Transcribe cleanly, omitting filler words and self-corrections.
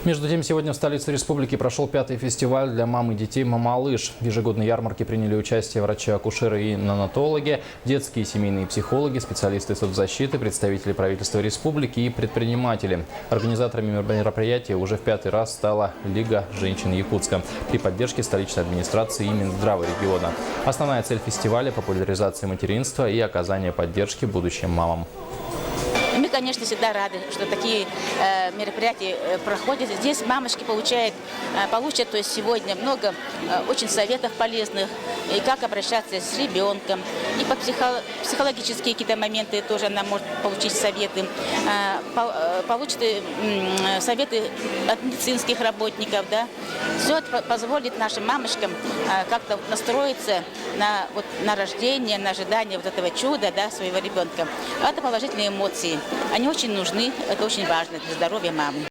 Между тем, сегодня в столице республики прошел 5-й фестиваль для мам и детей «Мамалыш». В ежегодной ярмарке приняли участие врачи-акушеры и неонатологи, детские и семейные психологи, специалисты соцзащиты, представители правительства республики и предприниматели. Организаторами мероприятия уже в 5-й раз стала Лига женщин Якутска при поддержке столичной администрации и Минздрава региона. Основная цель фестиваля – популяризация материнства и оказание поддержки будущим мамам. Мы, конечно, всегда рады, что такие мероприятия проходят. Здесь мамочки получат, то есть сегодня много очень советов полезных, и как обращаться с ребенком, и по психологические какие-то моменты тоже она может получить советы, получит советы от медицинских работников, да. Все это позволит нашим мамочкам как-то настроиться на рождение, на ожидание вот этого чуда, да, своего ребенка. Это положительные эмоции. Они очень нужны, это очень важно для здоровья мамы.